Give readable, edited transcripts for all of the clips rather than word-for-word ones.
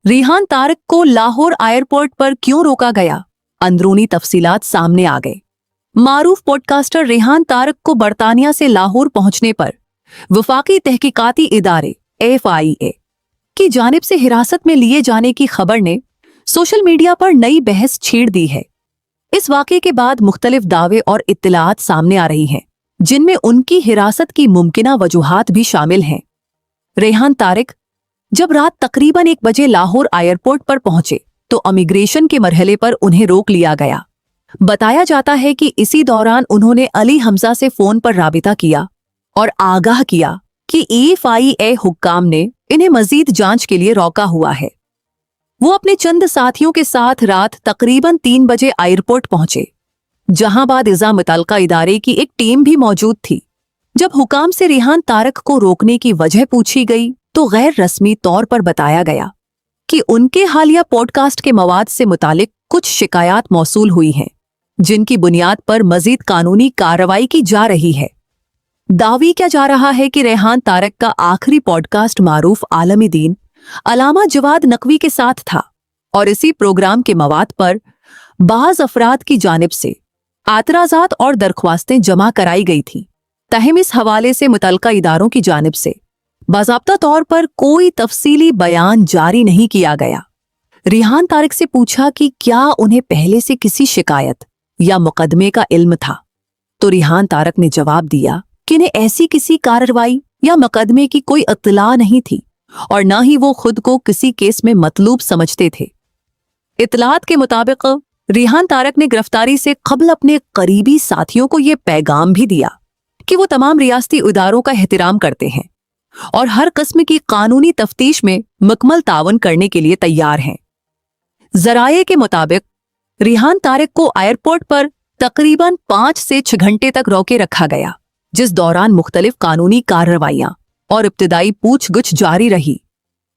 रिहान तारक को लाहौर एयरपोर्ट पर क्यों रोका गया? अंदरूनी तफसीलात सामने आ गए। मारूफ पॉडकास्टर रिहान तारक को बरतानिया से लाहौर पहुंचने पर वफाकी तहकीकाती इदारे FIA की जानिब से हिरासत में लिए जाने की खबर ने सोशल मीडिया पर नई बहस छेड़ दी है। इस वाक़े के बाद मुख्तलिफ दावे और इत्तलात सामने आ रही हैं, जिनमें उनकी हिरासत की मुमकिना वजूहात भी शामिल हैं। रिहान तारक जब रात तकरीबन 1 बजे लाहौर एयरपोर्ट पर पहुंचे तो इमिग्रेशन के मरहले पर उन्हें रोक लिया गया। बताया जाता है कि इसी दौरान उन्होंने अली हमजा से फोन पर राबिता किया और आगाह किया कि FIA हुक्काम ने इन्हें मजीद जांच के लिए रोका हुआ है। वो अपने चंद साथियों के साथ रात तकरीबन 3 बजे एयरपोर्ट पहुंचे, जहां बाद इज़ा मुतल्लिका इदारे की एक टीम भी मौजूद थी। जब हुकाम से रिहान तारक को रोकने की वजह पूछी गई तो गैर रस्मी तौर पर बताया गया कि उनके हालिया पॉडकास्ट के मवाद से मुतालिक कुछ शिकायत मौसूल हुई हैं, जिनकी बुनियाद पर मजीद कानूनी कार्रवाई की जा रही है। दावी किया जा रहा है कि रिहान तारक का आखिरी पॉडकास्ट मारूफ आलमी दीन अलामा जवाद नकवी के साथ था और इसी प्रोग्राम के मवाद पर बाज़ अफराद की जानिब से आतराज़ात और दरख्वास्तें जमा कराई गई थी। तहम इस हवाले से मुतल्लिका इदारों की जानिब से बाज़ाब्ता तौर पर कोई तफसीली बयान जारी नहीं किया गया। रिहान तारक से पूछा कि क्या उन्हें पहले से किसी शिकायत या मुकदमे का इल्म था, तो रिहान तारक ने जवाब दिया कि इन्हें ऐसी किसी कार्रवाई या मुकदमे की कोई इत्तला नहीं थी और न ही वो खुद को किसी केस में मतलूब समझते थे। इत्तलात के मुताबिक रिहान तारक ने गिरफ्तारी से कबल अपने करीबी साथियों को ये पैगाम भी दिया कि वो तमाम रियासती इदारों का एहतराम करते हैं और हर किस्म की कानूनी तफ्तीश में मुकम्मल तावन करने के लिए तैयार हैं। ज़राए के मुताबिक रिहान तारक को एयरपोर्ट पर तकरीबन 5 से 6 घंटे तक रोके रखा गया, जिस दौरान मुख्तलिफ कानूनी कार्रवाइयां और इब्तिदाई पूछगछ जारी रही।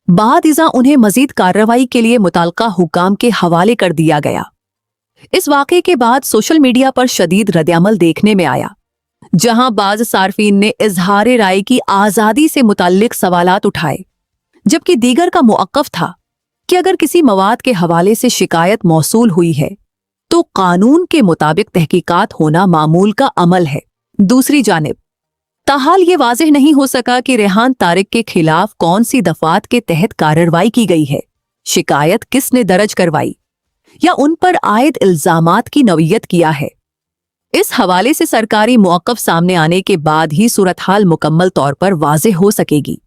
बाद इज़ा उन्हें मजीद कार्रवाई के लिए मुतल्लिका हुकाम के हवाले कर दिया गया। इस वाक़े के बाद सोशल मीडिया पर शदीद रद्द-ए-अमल देखने में आया, जहां बाज़ सार्फिन ने इजहार राय की आज़ादी से मुताल्लिक सवालात उठाए, जबकि दीगर का मुअक्कफ था कि अगर किसी मवाद के हवाले से शिकायत मौसूल हुई है तो कानून के मुताबिक तहकीकात होना मामूल का अमल है। दूसरी जानिब ताहाल ये वाज़ेह नहीं हो सका कि रिहान तारक के खिलाफ कौन सी दफात के तहत कार्रवाई की गई है, शिकायत किसने दर्ज करवाई या उन पर आयद इल्जामात की नौयत किया है। इस हवाले से सरकारी मुअक्कफ सामने आने के बाद ही सूरत हाल मुकम्मल तौर पर वाज़ेह हो सकेगी।